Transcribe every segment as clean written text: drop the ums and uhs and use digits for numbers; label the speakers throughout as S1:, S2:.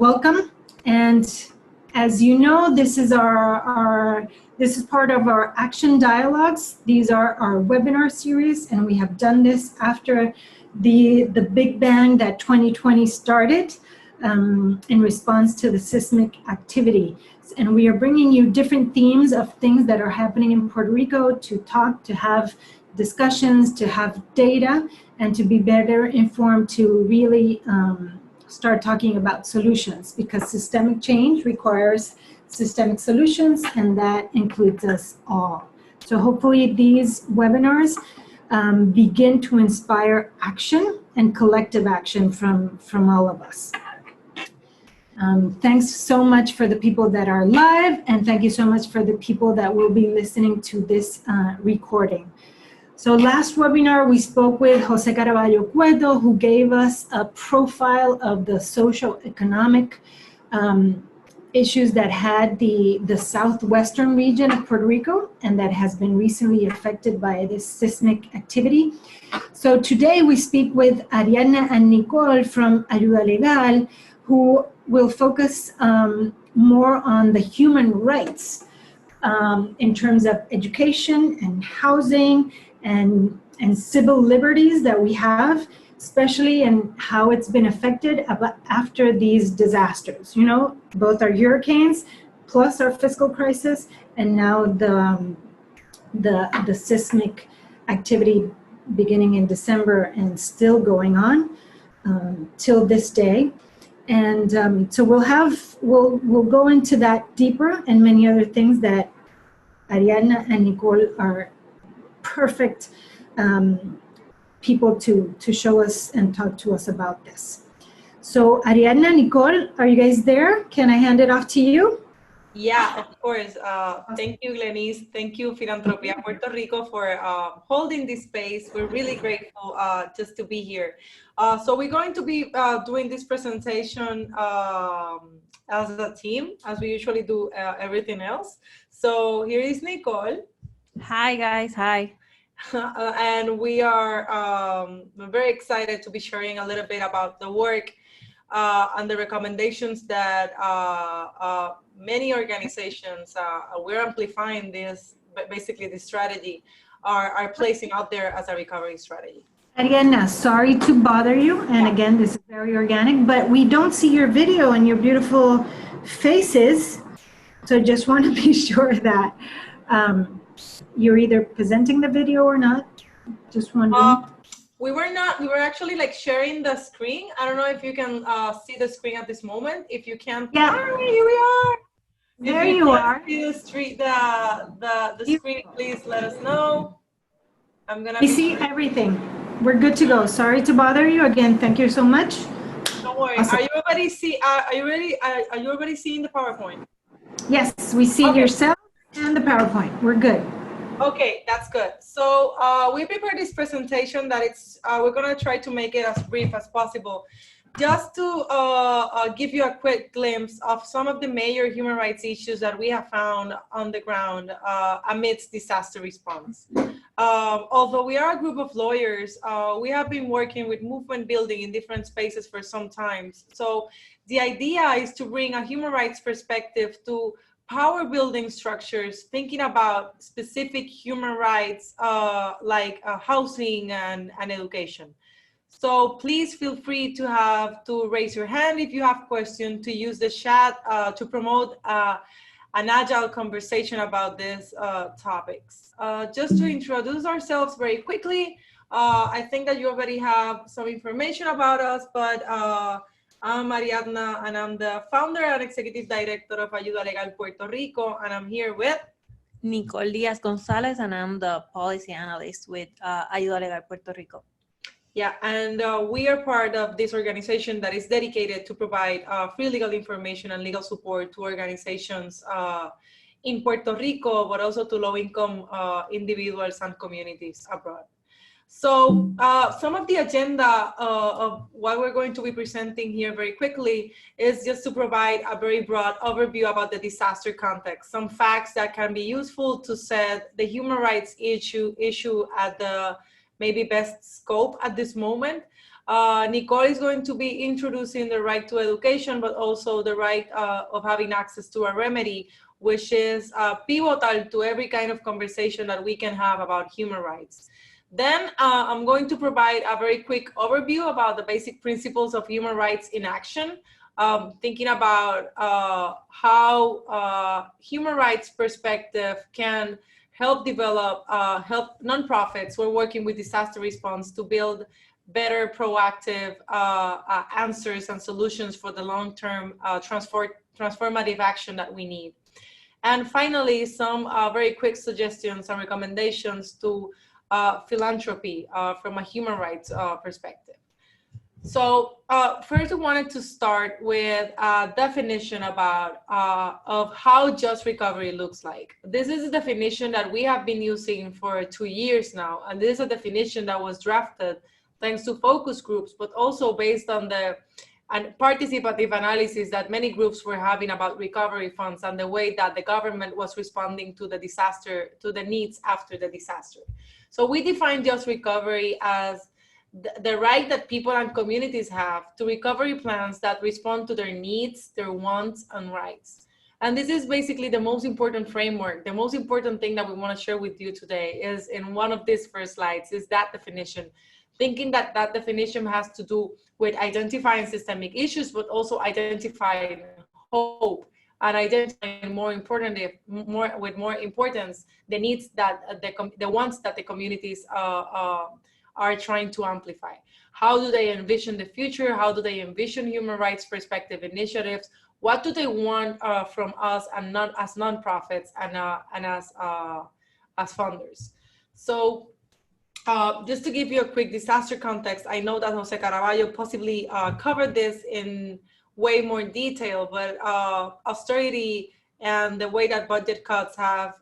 S1: welcome. And as you know, this is this is part of our action dialogues. These are our webinar series, and we have done this after the big bang that 2020 started in response to the seismic activity. And we are bringing you different themes of things that are happening in Puerto Rico to talk, to have discussions, to have data, and to be better informed to really start talking about solutions, because systemic change requires systemic solutions, and that includes us all. So hopefully these webinars begin to inspire action and collective action from all of us. Thanks so much for the people that are live, and thank you so much for the people that will be listening to this recording. So last webinar, we spoke with Jose Caraballo Cueto, who gave us a profile of the socio-economic issues that had the southwestern region of Puerto Rico, and that has been recently affected by this seismic activity. So today we speak with Ariadna and Nicole from Ayuda Legal, who will focus more on the human rights in terms of education and housing and civil liberties that we have, especially in how it's been affected after these disasters. You know, both our hurricanes plus our fiscal crisis, and now the seismic activity beginning in December and still going on till this day. And so we'll go into that deeper, and many other things that Ariadna and Nicole are perfect people to show us and talk to us about this. So Ariadna, Nicole, are you guys there? Can I hand it off to you?
S2: Yeah, of course. Thank you, Glenise. Thank you, Philanthropy Puerto Rico, for holding this space. We're really grateful just to be here. So we're going to be doing this presentation as a team, as we usually do everything else. So here is Nicole.
S3: Hi, guys. Hi.
S2: And we are very excited to be sharing a little bit about the work and the recommendations that many organizations, we're amplifying this, but basically this strategy, are placing out there as a recovery strategy.
S1: Ariadna, sorry to bother you, and again, this is very organic, but we don't see your video and your beautiful faces, so just want to be sure that you're either presenting the video or not. Just wondering.
S2: We were actually like sharing the screen. I don't know if you can see the screen at this moment. If you can,
S1: yeah,
S2: here we are.
S1: There you are.
S2: If you can see the screen, please let us know.
S1: We see everything. We're good to go. Sorry to bother you again. Thank you so much.
S2: Don't worry. Awesome. Are you already seeing the PowerPoint?
S1: Yes, we see yourself and the PowerPoint. We're good.
S2: Okay, that's good. So we prepared this presentation that we're going to try to make it as brief as possible, just to give you a quick glimpse of some of the major human rights issues that we have found on the ground amidst disaster response. Although we are a group of lawyers, we have been working with movement building in different spaces for some time. So the idea is to bring a human rights perspective to power building structures, thinking about specific human rights like housing and education. So please feel free to raise your hand if you have questions, to use the chat to promote an agile conversation about these topics. Just to introduce ourselves very quickly, I think that you already have some information about us, but I'm Ariadna, and I'm the founder and executive director of Ayuda Legal Puerto Rico, and I'm here with
S3: Nicole Díaz Gonzalez, and I'm the policy analyst with Ayuda Legal Puerto Rico.
S2: Yeah, and we are part of this organization that is dedicated to provide free legal information and legal support to organizations in Puerto Rico, but also to low-income individuals and communities abroad. So some of the agenda of what we're going to be presenting here very quickly is just to provide a very broad overview about the disaster context, some facts that can be useful to set the human rights issue at the maybe best scope at this moment, Nicole is going to be introducing the right to education, but also the right of having access to a remedy, which is pivotal to every kind of conversation that we can have about human rights. Then I'm going to provide a very quick overview about the basic principles of human rights in action, thinking about how human rights perspective can help develop, help nonprofits who are working with disaster response to build better proactive answers and solutions for the long-term transformative action that we need. And finally, some very quick suggestions and recommendations to philanthropy from a human rights perspective. So first, I wanted to start with a definition about of how just recovery looks like. This is a definition that we have been using for 2 years now, and this is a definition that was drafted thanks to focus groups, but also based on the participative analysis that many groups were having about recovery funds and the way that the government was responding to the disaster, to the needs after the disaster. So we define just recovery as the right that people and communities have to recovery plans that respond to their needs, their wants, and rights. And this is basically the most important framework. The most important thing that we want to share with you today is in one of these first slides is that definition. Thinking that that definition has to do with identifying systemic issues, but also identifying hope and identifying with more importance, the needs that the wants that the communities are trying to amplify. How do they envision the future? How do they envision human rights perspective initiatives? What do they want from us and not as nonprofits and as funders? So just to give you a quick disaster context, I know that Jose Caraballo possibly covered this in way more detail, but austerity and the way that budget cuts have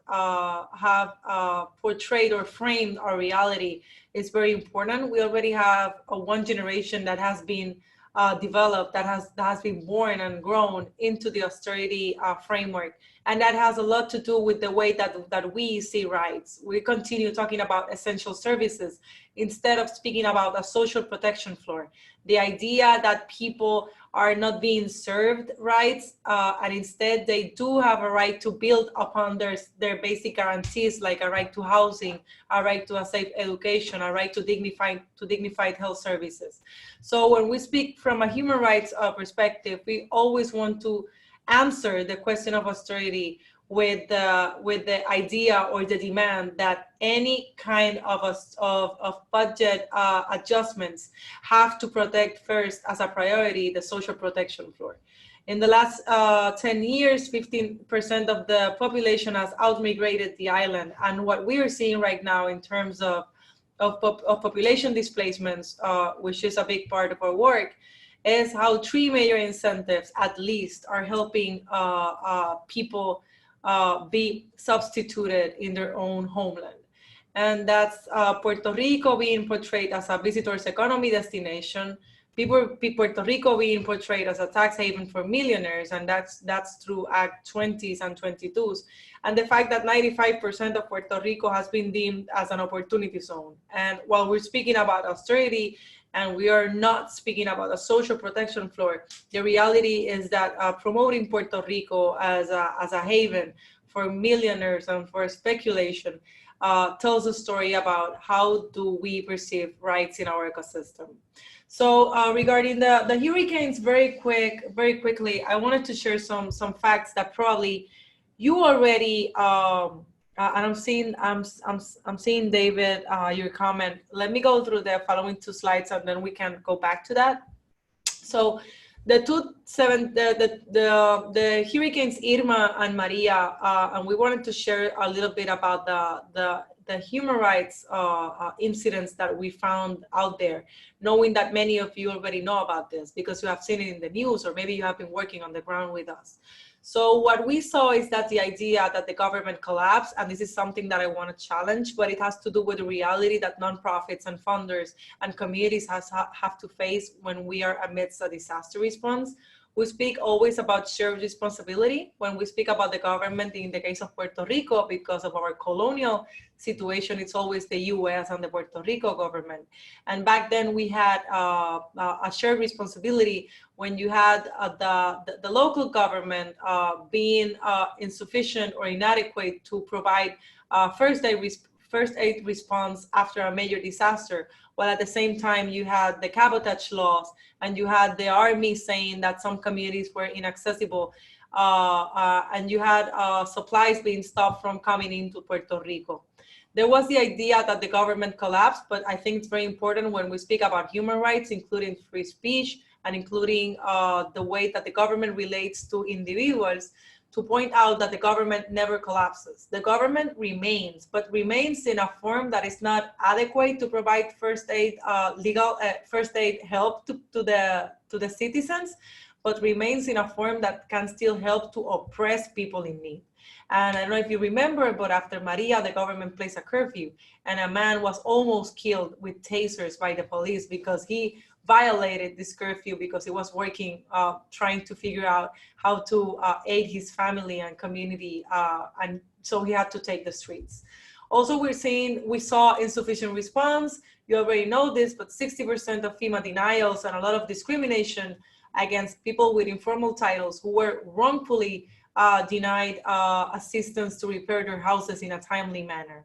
S2: portrayed or framed our reality is very important. We already have one generation that has been developed, that has been born and grown into the austerity framework. And that has a lot to do with the way that we see rights. We continue talking about essential services instead of speaking about a social protection floor. The idea that people are not being served rights, and instead they do have a right to build upon their basic guarantees, like a right to housing, a right to a safe education, a right to dignified health services. So when we speak from a human rights perspective, we always want to answer the question of austerity with the idea or the demand that any kind of budget adjustments have to protect first as a priority the social protection floor. In the last 10 years, 15% of the population has outmigrated the island. And what we are seeing right now in terms of population displacements, which is a big part of our work, is how 3 major incentives at least are helping people be substituted in their own homeland. And that's Puerto Rico being portrayed as a visitors economy destination, Puerto Rico being portrayed as a tax haven for millionaires, and that's through Act 20s and 22s, and the fact that 95% of Puerto Rico has been deemed as an opportunity zone. And while we're speaking about austerity, and we are not speaking about a social protection floor, the reality is that promoting Puerto Rico as a haven for millionaires and for speculation tells a story about how do we perceive rights in our ecosystem. So regarding the hurricanes, very quickly, I wanted to share some facts that probably you already and I'm seeing David, your comment. Let me go through the following 2 slides and then we can go back to that. So the hurricanes Irma and Maria, and we wanted to share a little bit about the human rights incidents that we found out there, knowing that many of you already know about this because you have seen it in the news or maybe you have been working on the ground with us. So what we saw is that the idea that the government collapsed, and this is something that I want to challenge, but it has to do with the reality that nonprofits and funders and communities have to face when we are amidst a disaster response. We speak always about shared responsibility when we speak about the government. In the case of Puerto Rico, because of our colonial situation, it's always the U.S. and the Puerto Rico government. And back then we had a shared responsibility when you had the local government being insufficient or inadequate to provide first aid response after a major disaster, while at the same time you had the cabotage laws and you had the army saying that some communities were inaccessible, and you had supplies being stopped from coming into Puerto Rico. There was the idea that the government collapsed, but I think it's very important when we speak about human rights, including free speech and including the way that the government relates to individuals, to point out that the government never collapses. The government remains, but remains in a form that is not adequate to provide first aid, legal first aid help to the citizens, but remains in a form that can still help to oppress people in need. And I don't know if you remember, but after Maria, the government placed a curfew, and a man was almost killed with tasers by the police because he violated this curfew because he was working, trying to figure out how to aid his family and community, and so he had to take the streets. Also, we saw insufficient response. You already know this, but 60% of FEMA denials and a lot of discrimination against people with informal titles who were wrongfully denied assistance to repair their houses in a timely manner.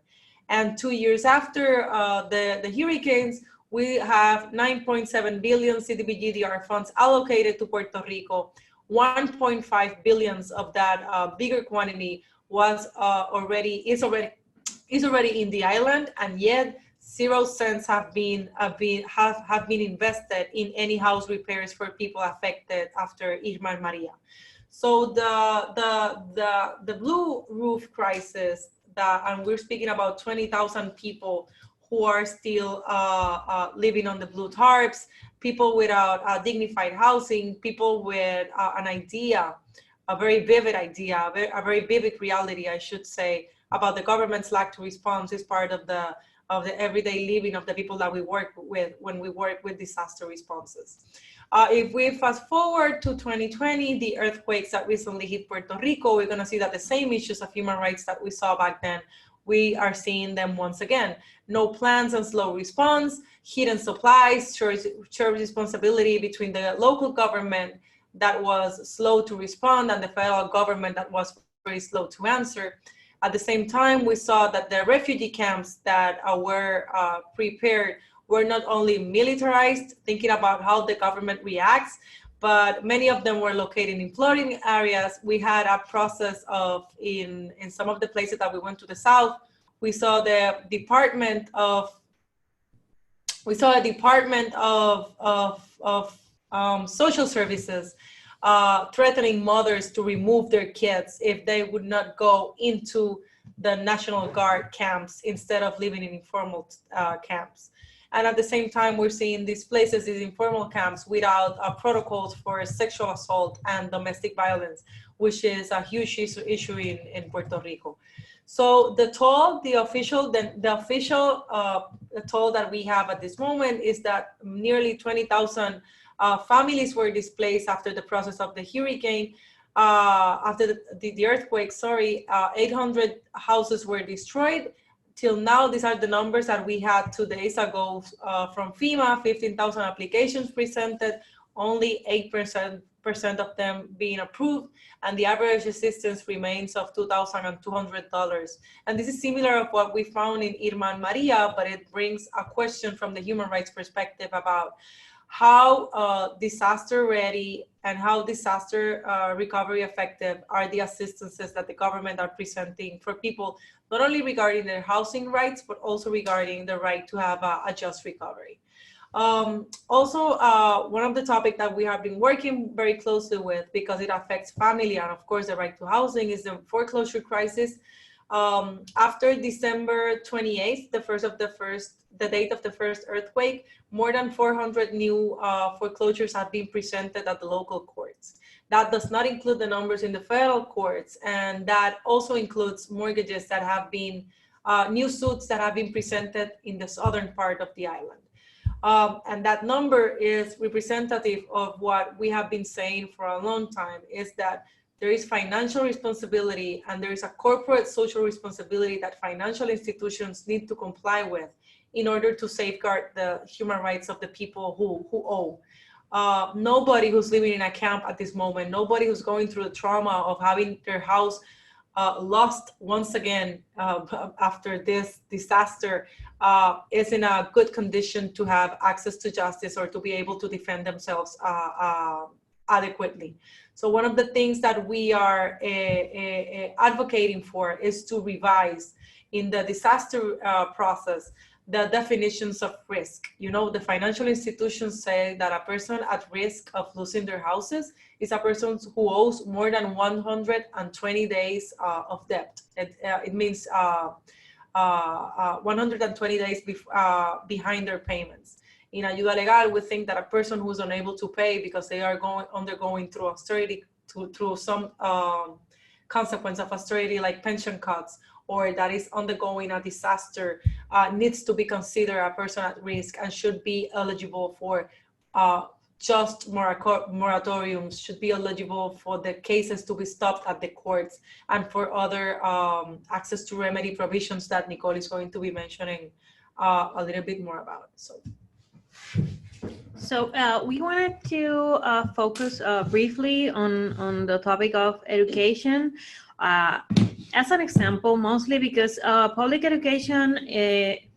S2: And 2 years after the hurricanes, we have 9.7 billion CDBG-DR funds allocated to Puerto Rico. 1.5 billion of that bigger quantity was is already in the island, and yet 0 cents have been invested in any house repairs for people affected after Irma and Maria. So the blue roof crisis, and we're speaking about 20,000 people who are still living on the blue tarps, people without dignified housing, people with an idea, a very vivid idea, a very vivid reality, I should say, about the government's lack to response is part of the everyday living of the people that we work with when we work with disaster responses. If we fast forward to 2020, the earthquakes that recently hit Puerto Rico, we're going to see that the same issues of human rights that we saw back then, we are seeing them once again. No plans and slow response, hidden supplies, shared responsibility between the local government that was slow to respond and the federal government that was very slow to answer. At the same time, we saw that the refugee camps that were prepared were not only militarized, thinking about how the government reacts, but many of them were located in flooding areas. We had a process of, in some of the places that we went to the south, we saw the Department of Social Services threatening mothers to remove their kids if they would not go into the National Guard camps instead of living in informal camps. And at the same time, we're seeing these places, these informal camps, without protocols for sexual assault and domestic violence, which is a huge issue in Puerto Rico. So the toll, the official toll that we have at this moment is that nearly 20,000 families were displaced after the process of the hurricane, after the earthquake, 800 houses were destroyed. Till now, these are the numbers that we had 2 days ago from FEMA, 15,000 applications presented, only 8% of them being approved, and the average assistance remains of $2,200. And this is similar of what we found in Irma and Maria, but it brings a question from the human rights perspective about how disaster ready and how disaster recovery effective are the assistances that the government are presenting for people, not only regarding their housing rights, but also regarding the right to have a just recovery. Also, one of the topics that we have been working very closely with, because it affects family and of course the right to housing, is the foreclosure crisis. After December 28th, the date of the first earthquake, more than 400 new foreclosures have been presented at the local courts. That does not include the numbers in the federal courts, and that also includes mortgages that have been, new suits that have been presented in the southern part of the island. And that number is representative of what we have been saying for a long time, is that there is financial responsibility and there is a corporate social responsibility that financial institutions need to comply with in order to safeguard the human rights of the people who owe. Nobody who's living in a camp at this moment, nobody who's going through the trauma of having their house lost once again after this disaster is in a good condition to have access to justice or to be able to defend themselves adequately. So one of the things that we are advocating for is to revise in the disaster process the definitions of risk. You know, the financial institutions say that a person at risk of losing their houses is a person who owes more than 120 days of debt. It means 120 days behind their payments. In ayuda legal, we think that a person who's unable to pay because they are undergoing through austerity, through some consequence of austerity like pension cuts, or that is undergoing a disaster, needs to be considered a person at risk and should be eligible for just moratoriums, should be eligible for the cases to be stopped at the courts, and for other access to remedy provisions that Nicole is going to be mentioning a little bit more about.
S3: So we wanted to focus briefly on the topic of education. As an example, mostly because public education,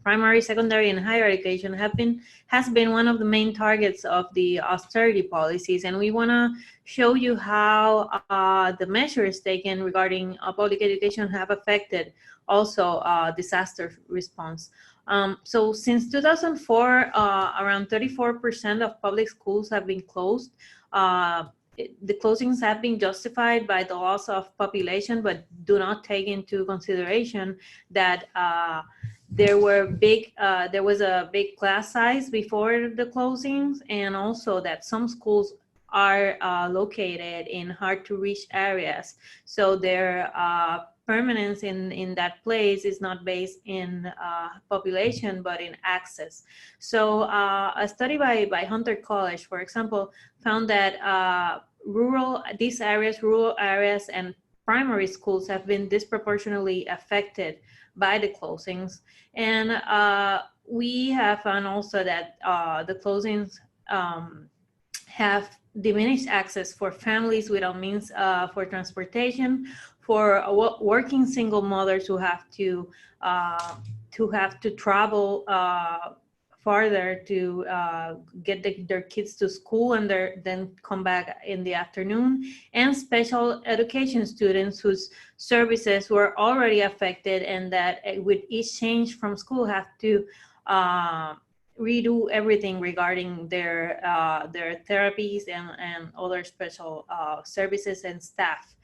S3: primary, secondary, and higher education has been one of the main targets of the austerity policies, and we want to show you how the measures taken regarding public education have affected also disaster response. So since 2004, around 34% of public schools have been closed. The closings have been justified by the loss of population, but do not take into consideration that there was a big class size before the closings, and also that some schools are located in hard to reach areas. So their permanence in that place is not based in population, but in access. So a study by Hunter College, for example, found that rural areas and primary schools have been disproportionately affected by the closings. And we have found also that the closings have diminished access for families without means for transportation, for working single mothers who have to travel farther to get their kids to school and then come back in the afternoon, and special education students whose services were already affected and that with each change from school have to redo everything regarding their therapies and other special services and staff.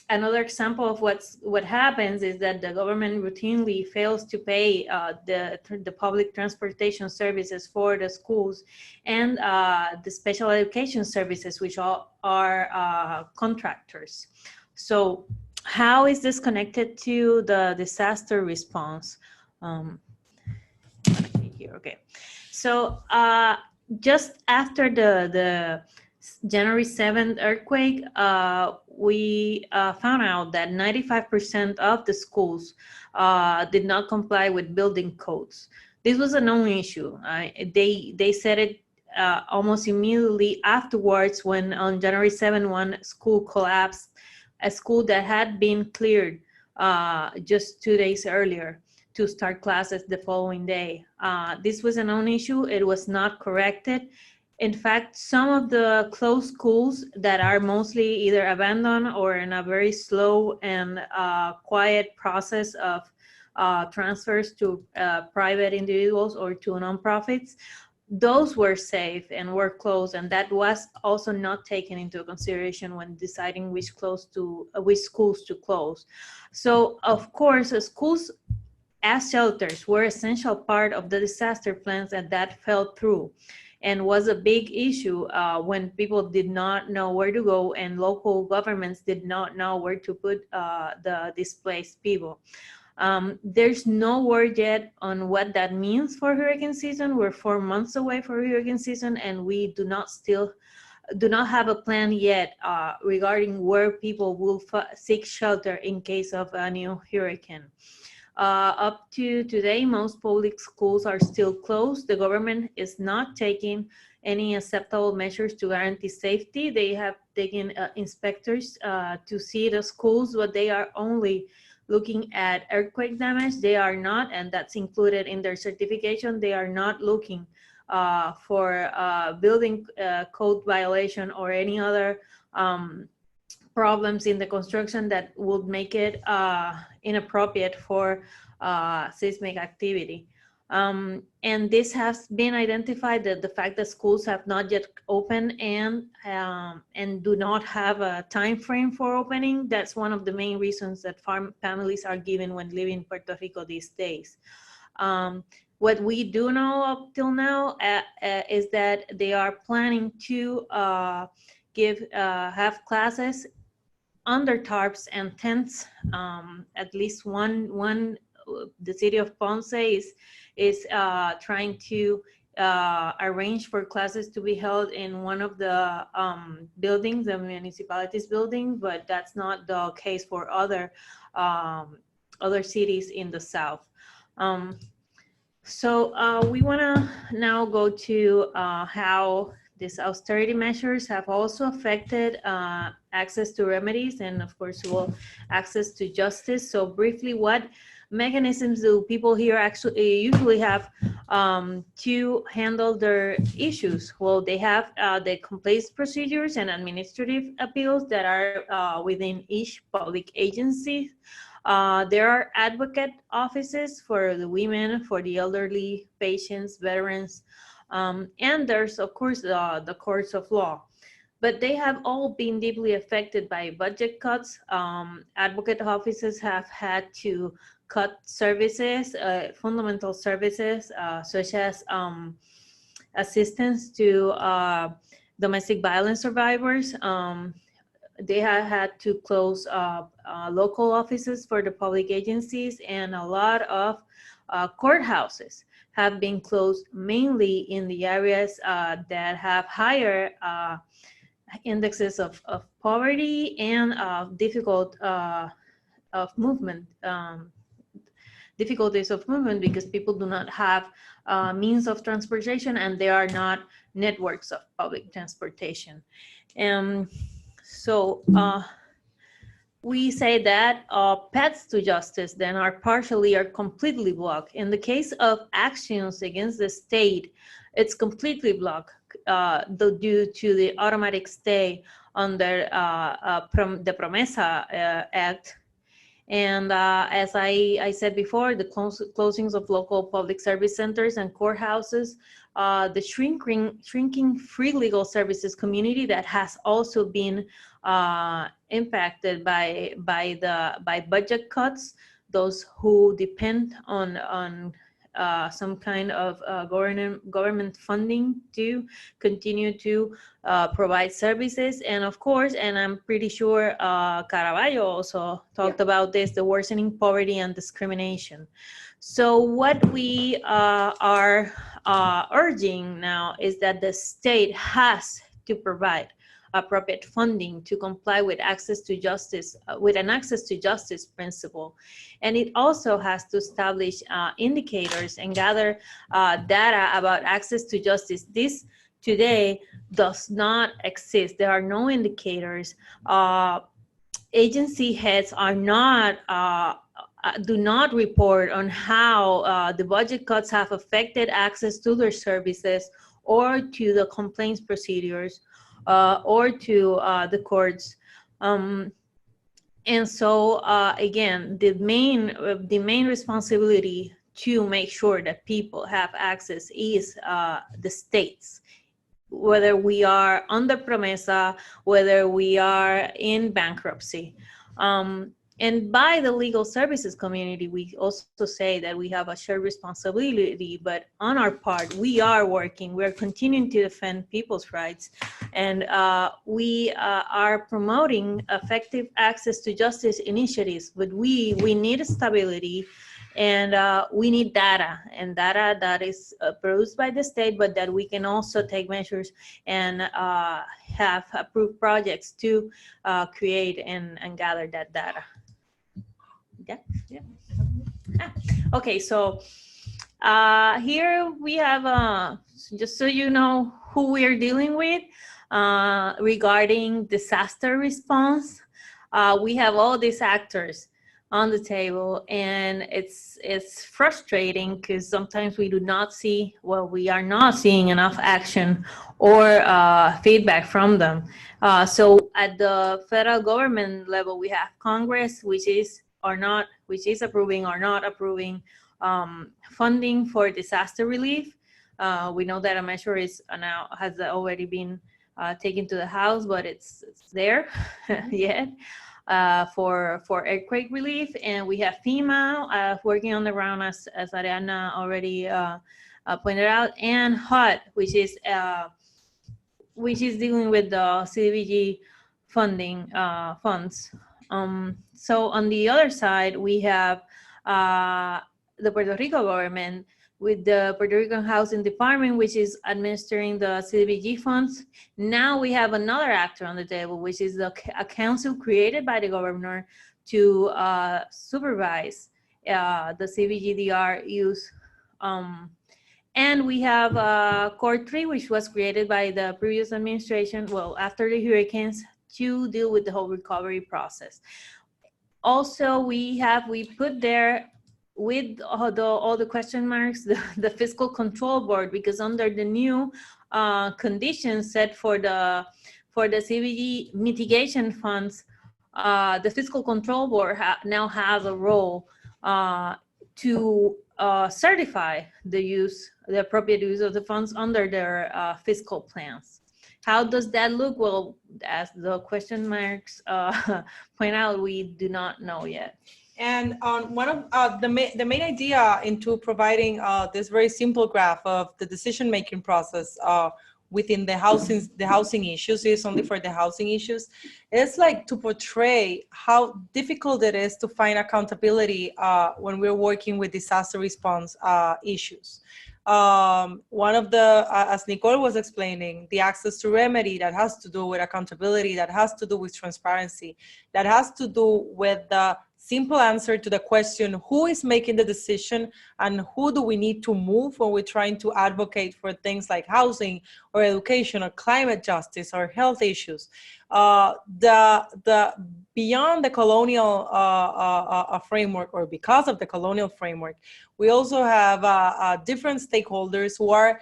S3: Another example of what happens is that the government routinely fails to pay the public transportation services for the schools and the special education services, which are contractors. So how is this connected to the disaster response? Here, okay. So just after the January 7th earthquake, we found out that 95% of the schools did not comply with building codes. This was a known issue. They said it almost immediately afterwards when on January 7th, one school collapsed, a school that had been cleared just 2 days earlier to start classes the following day. This was a known issue. It was not corrected. In fact, some of the closed schools that are mostly either abandoned or in a very slow and quiet process of transfers to private individuals or to nonprofits, those were safe and were closed, and that was also not taken into consideration when deciding which schools to close. So, of course, schools as shelters were essential part of the disaster plans, and that fell through, and was a big issue when people did not know where to go and local governments did not know where to put the displaced people. There's no word yet on what that means for hurricane season. We're 4 months away for hurricane season, and we do not have a plan yet regarding where people will seek shelter in case of a new hurricane. Up to today, most public schools are still closed. The government is not taking any acceptable measures to guarantee safety. They have taken inspectors to see the schools, but they are only looking at earthquake damage. They are not, and that's included in their certification, they are not looking for building code violation or any other problems in the construction that would make it inappropriate for seismic activity. And this has been identified, that the fact that schools have not yet opened and do not have a time frame for opening, that's one of the main reasons that families are given when living in Puerto Rico these days. What we do know up till now is that they are planning to have classes under tarps and tents. At least one, the city of Ponce is trying to arrange for classes to be held in one of the buildings, the municipality's building, but that's not the case for other cities in the south. So we want to now go to how these austerity measures have also affected access to remedies and, of course, access to justice. So briefly, what mechanisms do people here actually usually have to handle their issues? Well, they have the complaints procedures and administrative appeals that are within each public agency. There are advocate offices for the women, for the elderly, patients, veterans, and there's, of course, the courts of law. But they have all been deeply affected by budget cuts. Advocate offices have had to cut services, fundamental services, such as assistance to domestic violence survivors. They have had to close local offices for the public agencies, and a lot of courthouses have been closed, mainly in the areas that have higher indexes of poverty and difficulties of movement, because people do not have means of transportation and there are not networks of public transportation. So we say that paths to justice then are partially or completely blocked. In the case of actions against the state, it's completely blocked due to the automatic stay under the Promesa Act. And as I said before, the closings of local public service centers and courthouses, the shrinking free legal services community that has also been impacted by budget cuts. Those who depend on some kind of government funding to continue to provide services. And of course, and I'm pretty sure Caraballo also talked about this, the worsening poverty and discrimination. So what we are urging now is that the state has to provide appropriate funding to comply with access to justice, with an access to justice principle. And it also has to establish indicators and gather data about access to justice. This today does not exist. There are no indicators. Agency heads are not do not report on how the budget cuts have affected access to their services or to the complaints procedures or to the courts. And so again, the main responsibility to make sure that people have access is the states, whether we are under Promesa, whether we are in bankruptcy. And by the legal services community, we also say that we have a shared responsibility, but on our part, we are working, we're continuing to defend people's rights. And we are promoting effective access to justice initiatives, but we need stability, and we need data, and data that is produced by the state, but that we can also take measures and have approved projects to create and gather that data. Yeah. Okay, so here we have, just so you know who we are dealing with regarding disaster response. We have all these actors on the table, and it's frustrating because sometimes we do not see, well, we are not seeing enough action or feedback from them. So at the federal government level, we have Congress, which is approving or not approving funding for disaster relief. We know that a measure is now has already been taken to the House, but it's there yet for earthquake relief. And we have FEMA working on the ground, as Ariadna already pointed out, and HUD, which is dealing with the CDBG funding funds. So on the other side, we have the Puerto Rico government with the Puerto Rican Housing Department, which is administering the CDBG funds. Now we have another actor on the table, which is a council created by the governor to supervise the CDBG-DR use. And we have Court 3, which was created by the previous administration, well, after the hurricanes, to deal with the whole recovery process. Also, we put there, with all the question marks, the Fiscal Control Board, because under the new conditions set for the CBG mitigation funds, the Fiscal Control Board now has a role to certify the appropriate use of the funds under their fiscal plans. How does that look? Well, as the question marks point out, we do not know yet.
S2: And on one of the main idea into providing this very simple graph of the decision-making process within the housing issues, is only for the housing issues. It's like to portray how difficult it is to find accountability when we're working with disaster response issues. One of the, as Nicole was explaining, the access to remedy, that has to do with accountability, that has to do with transparency, that has to do with the simple answer to the question, who is making the decision and who do we need to move when we're trying to advocate for things like housing or education or climate justice or health issues. The beyond the colonial framework, or because of the colonial framework, we also have different stakeholders who are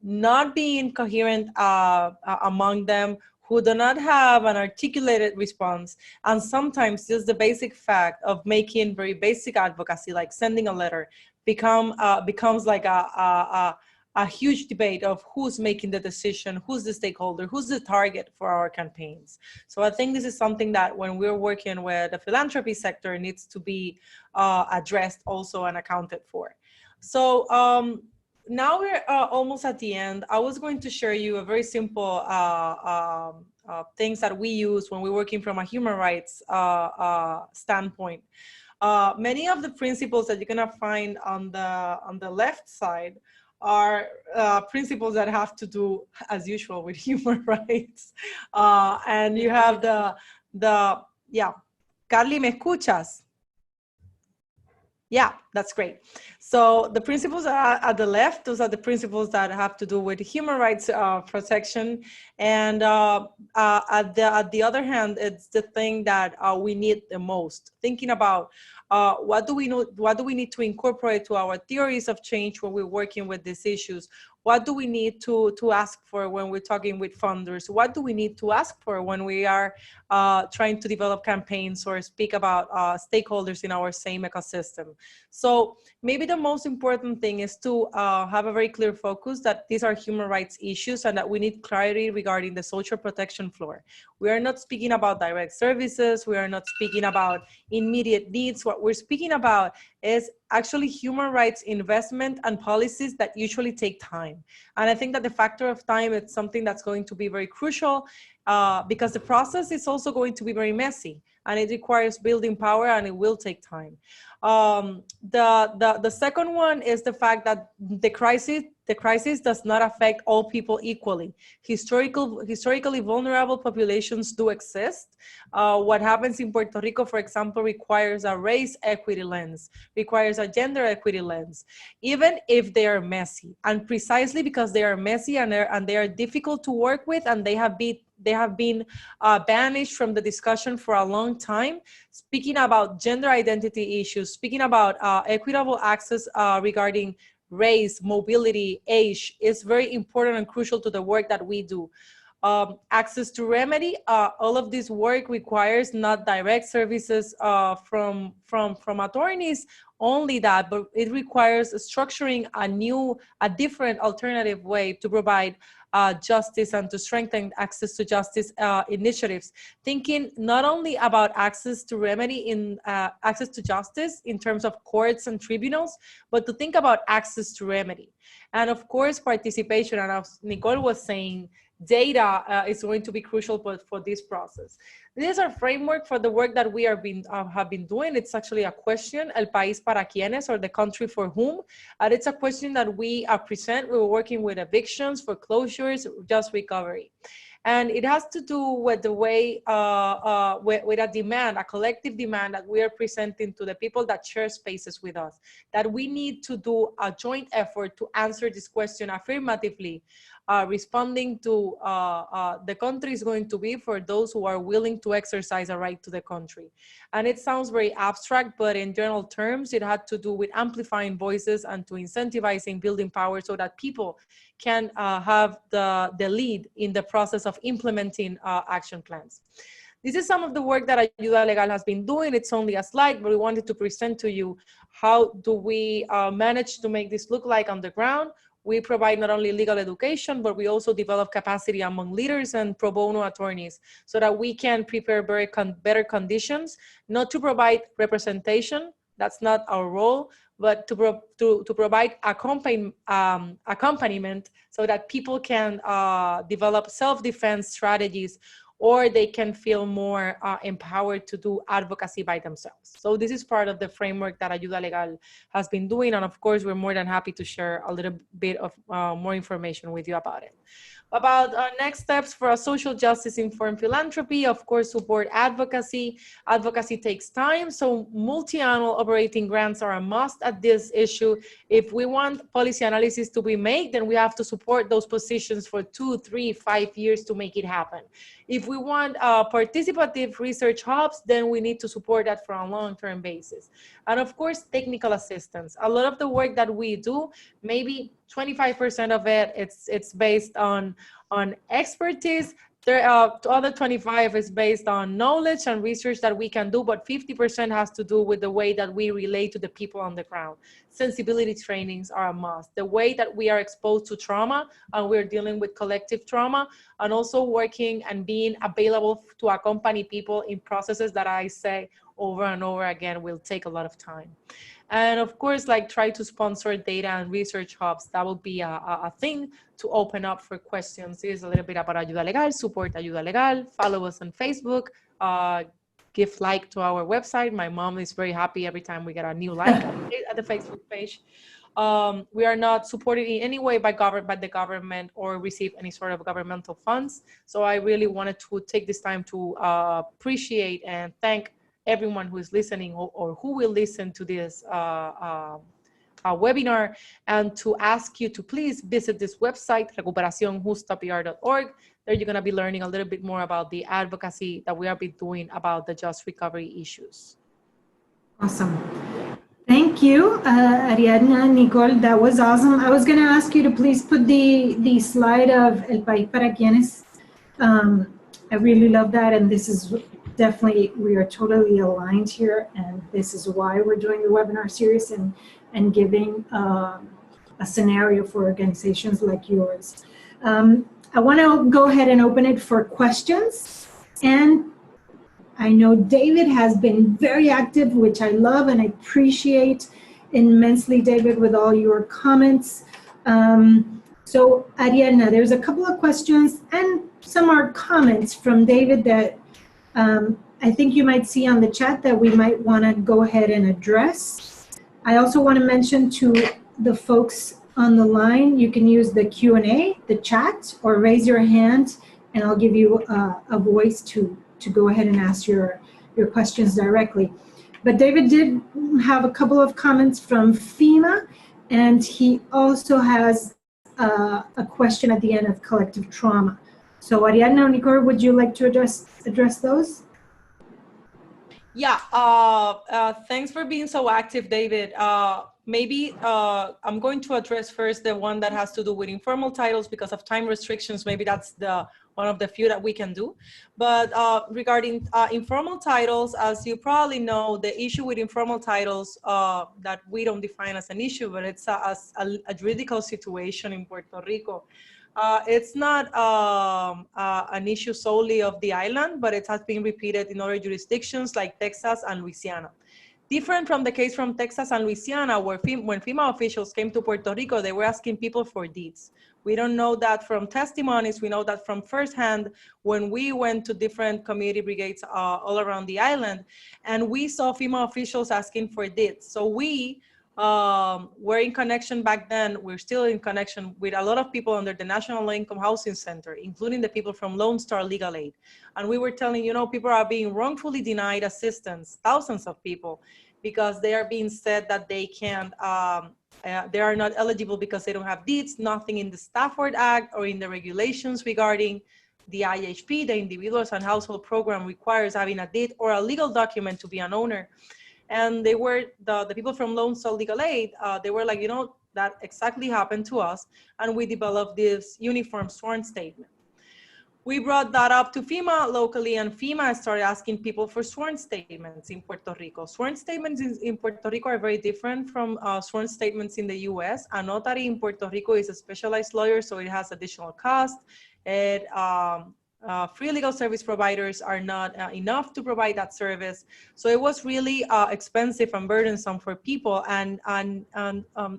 S2: not being coherent among them, who do not have an articulated response, and sometimes just the basic fact of making very basic advocacy, like sending a letter, becomes like a huge debate of who's making the decision, who's the stakeholder, who's the target for our campaigns. So I think this is something that when we're working with the philanthropy sector needs to be addressed also and accounted for. So now we're almost at the end. I was going to share you a very simple things that we use when we're working from a human rights standpoint. Many of the principles that you're gonna find on the left side are principles that have to do, as usual, with human rights. And you have yeah, Carly, ¿me escuchas? Yeah, that's great. So the principles are at the left. Those are the principles that have to do with human rights protection. And at the other hand, it's the thing that we need the most. Thinking about what do we need to incorporate to our theories of change when we're working with these issues? What do we need to ask for when we're talking with funders? What do we need to ask for when we are trying to develop campaigns or speak about stakeholders in our same ecosystem? So maybe the most important thing is to have a very clear focus that these are human rights issues and that we need clarity regarding the social protection floor. We are not speaking about direct services. We are not speaking about immediate needs. What we're speaking about is actually human rights investment and policies that usually take time. And I think that the factor of time is something that's going to be very crucial because the process is also going to be very messy and it requires building power and it will take time. The second one is the fact that the crisis does not affect all people equally. Historically vulnerable populations do exist. What happens in Puerto Rico, for example, requires a race equity lens, requires a gender equity lens, even if they are messy. And precisely because they are messy and they are difficult to work with and they have been banished from the discussion for a long time. Speaking about gender identity issues, speaking about equitable access regarding race, mobility, age is very important and crucial to the work that we do. Access to remedy, all of this work requires not direct services from attorneys, only that, but it requires structuring a different alternative way to provide justice and to strengthen access to justice initiatives. Thinking not only about access to remedy in access to justice in terms of courts and tribunals, but to think about access to remedy. And of course, participation, and as Nicole was saying, data is going to be crucial for this process. This is our framework for the work that we have been doing. It's actually a question, El País para Quienes, or the country for whom. And it's a question that we present. We were working with evictions, foreclosures, just recovery. And it has to do with the way, with a demand, a collective demand that we are presenting to the people that share spaces with us, that we need to do a joint effort to answer this question affirmatively, responding to the country is going to be for those who are willing to exercise a right to the country. And it sounds very abstract, but in general terms, it had to do with amplifying voices and to incentivizing building power so that people can have the lead in the process of implementing action plans. This is some of the work that Ayuda Legal has been doing. It's only a slide, but we wanted to present to you how do we manage to make this look like on the ground. We provide not only legal education, but we also develop capacity among leaders and pro bono attorneys so that we can prepare better conditions, not to provide representation, that's not our role, but to provide accompaniment so that people can develop self-defense strategies, or they can feel more empowered to do advocacy by themselves. So this is part of the framework that Ayuda Legal has been doing. And of course, we're more than happy to share a little bit of more information with you about it. About next steps for a social justice informed philanthropy, of course, support advocacy. Advocacy takes time, so multi-annual operating grants are a must at this issue. If we want policy analysis to be made, then we have to support those positions for 2, 3, 5 years to make it happen. If we want participative research hubs, then we need to support that for a long-term basis. And of course, technical assistance. A lot of the work that we do, maybe 25% of it, it's based on expertise. The other 25 is based on knowledge and research that we can do, but 50% has to do with the way that we relate to the people on the ground. Sensibility trainings are a must. The way that we are exposed to trauma and we're dealing with collective trauma, and also working and being available to accompany people in processes that I say over and over again will take a lot of time. And of course, like try to sponsor data and research hubs. That will be a thing to open up for questions. Here's a little bit about Ayuda Legal. Support Ayuda Legal. Follow us on Facebook. Give like to our website. My mom is very happy every time we get a new like at the Facebook page. We are not supported in any way by the government or receive any sort of governmental funds. So I really wanted to take this time to appreciate and thank everyone who is listening or who will listen to this webinar, and to ask you to please visit this website, recuperacionjustapr.org. There you're going to be learning a little bit more about the advocacy that we have been doing about the just recovery issues.
S1: Awesome. Thank you, Ariadna and Nicole. That was awesome. I was going to ask you to please put the slide of El País para Quienes. I really love that, and this is definitely, we are totally aligned here, and this is why we're doing the webinar series and giving a scenario for organizations like yours. I want to go ahead and open it for questions, and I know David has been very active, which I love and I appreciate immensely, David, with all your comments. So Ariadna, there's a couple of questions and some are comments from David that I think you might see on the chat that we might want to go ahead and address. I also want to mention to the folks on the line, you can use the Q&A, the chat, or raise your hand, and I'll give you a voice to go ahead and ask your questions directly. But David did have a couple of comments from FEMA, and he also has a question at the end of collective trauma. So Ariadna or Nicole, would you like to address those?
S2: Yeah, thanks for being so active, David. Maybe I'm going to address first the one that has to do with informal titles because of time restrictions. Maybe that's one of the few that we can do. But regarding informal titles, as you probably know, the issue with informal titles that we don't define as an issue, but it's a juridical situation in Puerto Rico. It's not an issue solely of the island, but it has been repeated in other jurisdictions like Texas and Louisiana. Different from the case from Texas and Louisiana, where when FEMA officials came to Puerto Rico, they were asking people for deeds. We don't know that from testimonies. We know that from firsthand when we went to different community brigades all around the island, and we saw FEMA officials asking for deeds. So we we're in connection back then. We're still in connection with a lot of people under the National Low Income Housing Center, including the people from Lone Star Legal Aid. And we were telling, people are being wrongfully denied assistance, thousands of people, because they are being said that they can't, they are not eligible because they don't have deeds. Nothing in the Stafford Act or in the regulations regarding the IHP, the Individuals and Household Program, requires having a deed or a legal document to be an owner. And they were, the people from Lone Star Legal Aid, they were like, that exactly happened to us. And we developed this uniform sworn statement. We brought that up to FEMA locally, and FEMA started asking people for sworn statements in Puerto Rico. Sworn statements in Puerto Rico are very different from sworn statements in the US. A notary in Puerto Rico is a specialized lawyer, so it has additional cost. Free legal service providers are not enough to provide that service. So it was really expensive and burdensome for people. And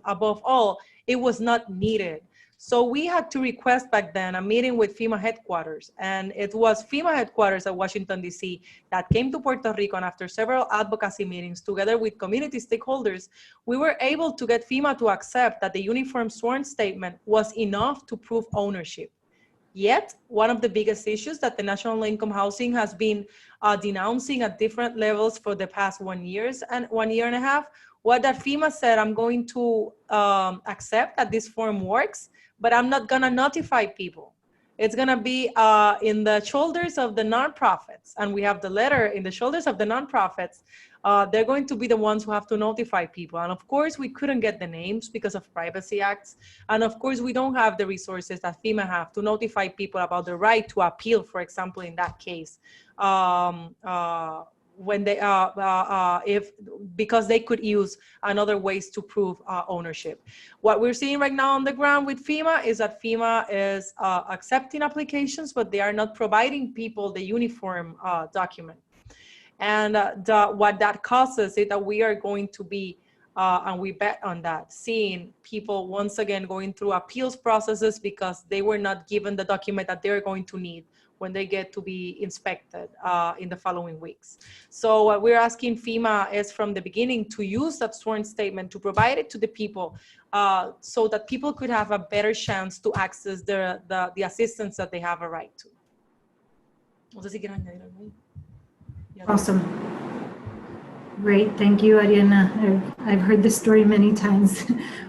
S2: above all, it was not needed. So we had to request back then a meeting with FEMA headquarters. And it was FEMA headquarters at Washington, D.C. that came to Puerto Rico, and after several advocacy meetings together with community stakeholders, we were able to get FEMA to accept that the uniform sworn statement was enough to prove ownership. Yet, one of the biggest issues that the National Low Income Housing has been denouncing at different levels for the past 1 year and 1.5 years, was that FEMA said, I'm going to accept that this form works, but I'm not gonna notify people. It's gonna be in the shoulders of the nonprofits. And we have the letter in the shoulders of the nonprofits. They're going to be the ones who have to notify people. And of course, we couldn't get the names because of privacy acts. And of course, we don't have the resources that FEMA have to notify people about the right to appeal, for example, in that case. When they because they could use another ways to prove ownership. What we're seeing right now on the ground with FEMA is that FEMA is accepting applications, but they are not providing people the uniform document. And what that causes is that we are going to be, and we bet on that, seeing people once again going through appeals processes because they were not given the document that they're going to need when they get to be inspected in the following weeks. So what we're asking FEMA is from the beginning to use that sworn statement to provide it to the people so that people could have a better chance to access the assistance that they have a right to.
S1: Awesome. Great, thank you, Ariadna. I've heard this story many times,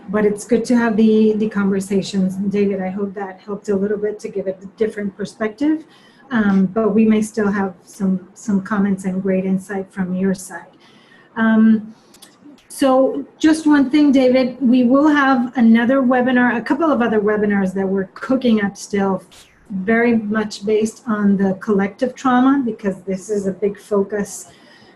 S1: but it's good to have the conversations. David, I hope that helped a little bit to give it a different perspective, but we may still have some comments and great insight from your side. So just one thing, David, we will have another webinar, a couple of other webinars that we're cooking up still very much based on the collective trauma, because this is a big focus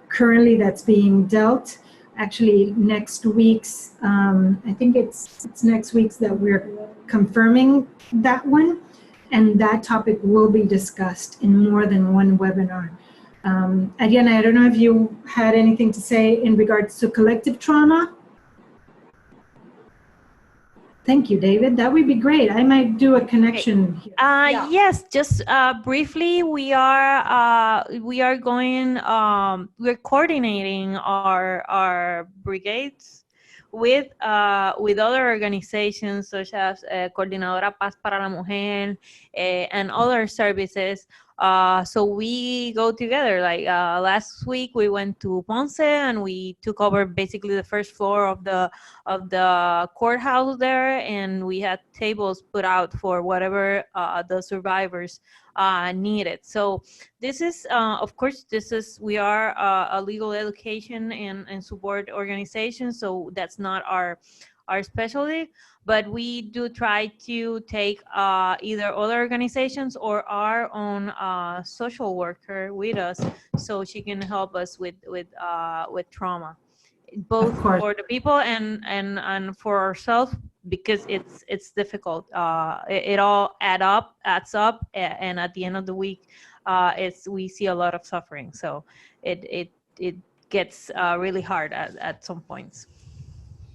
S1: currently that's being dealt. Actually, next week's, I think it's next week's that we're confirming that one, and that topic will be discussed in more than one webinar. Ariadna, I don't know if you had anything to say in regards to collective trauma. Thank you, David. That would be great. I might do a connection here.
S3: Yes, just briefly, we're coordinating our brigades with other organizations such as Coordinadora Paz para la Mujer and other services. So we go together. Like last week, we went to Ponce and we took over basically the first floor of the courthouse there, and we had tables put out for whatever the survivors needed. So this is, of course, we are a legal education and support organization, so that's not our specialty, but we do try to take either other organizations or our own social worker with us, so she can help us with trauma, both for the people and for ourselves, because it's difficult. It all adds up, and at the end of the week, we see a lot of suffering. So it gets really hard at some points.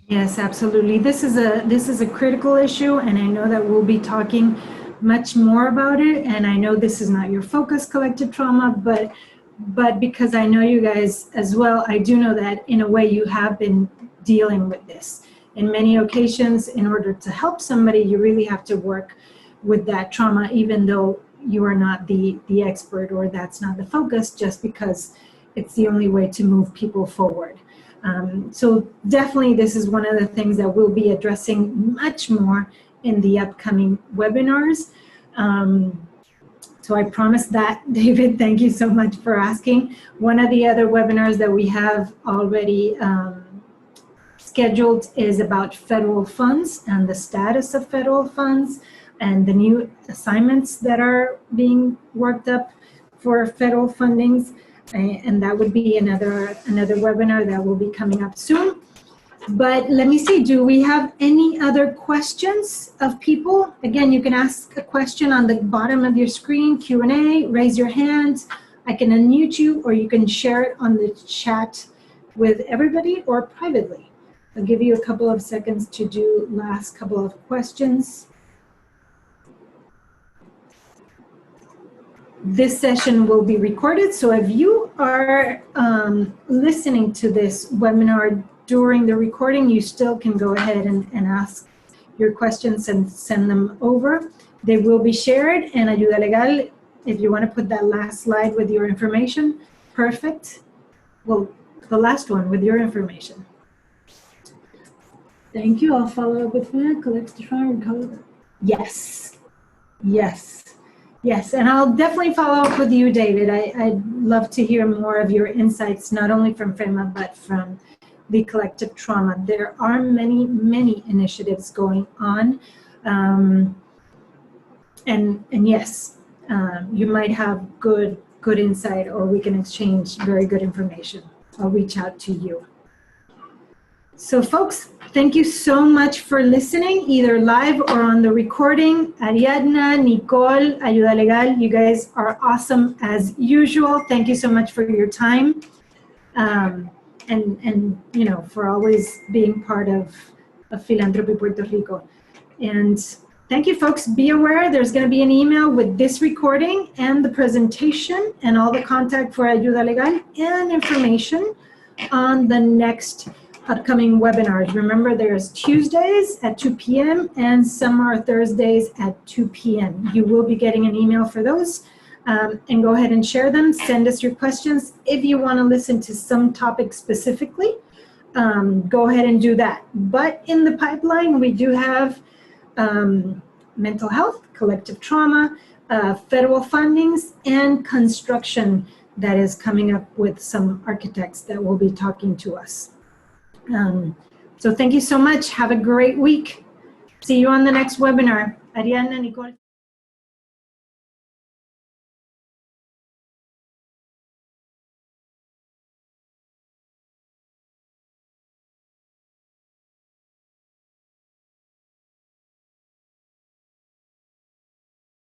S1: Yes, absolutely. This is a critical issue, and I know that we'll be talking much more about it. And I know this is not your focus, collective trauma, but because I know you guys as well, I do know that in a way you have been dealing with this. In many occasions, in order to help somebody, you really have to work with that trauma, even though you are not the expert, or that's not the focus, just because it's the only way to move people forward. So definitely this is one of the things that we'll be addressing much more in the upcoming webinars. So I promise that, David, thank you so much for asking. One of the other webinars that we have already scheduled is about federal funds and the status of federal funds and the new assignments that are being worked up for federal fundings. And that would be another webinar that will be coming up soon. But let me see, do we have any other questions of people? Again, you can ask a question on the bottom of your screen, Q&A, raise your hand. I can unmute you, or you can share it on the chat with everybody or privately. I'll give you a couple of seconds to do last couple of questions. This session will be recorded, so if you are listening to this webinar during the recording, you still can go ahead and ask your questions and send them over. They will be shared, and Ayuda Legal, if you want to put that last slide with your information, perfect. Well, the last one with your information. Thank you. I'll follow up with that. Collect the trauma. Yes. Yes. Yes, and I'll definitely follow up with you, David. I'd love to hear more of your insights, not only from FEMA, but from the collective trauma. There are many, many initiatives going on. And yes, you might have good insight, or we can exchange very good information. I'll reach out to you. So folks, thank you so much for listening, either live or on the recording. Ariadna, Nicole, Ayuda Legal, you guys are awesome as usual. Thank you so much for your time. And you know, for always being part of Philanthropy Puerto Rico. And thank you, folks. Be aware there's going to be an email with this recording and the presentation and all the contact for Ayuda Legal and information on the next upcoming webinars. Remember, there's Tuesdays at 2 p.m. and some are Thursdays at 2 p.m. You will be getting an email for those. And go ahead and share them. Send us your questions. If you want to listen to some topic specifically, go ahead and do that. But in the pipeline, we do have mental health, collective trauma, federal fundings, and construction that is coming up with some architects that will be talking to us. So thank you so much. Have a great week. See you on the next webinar. Ariadna, Nicole.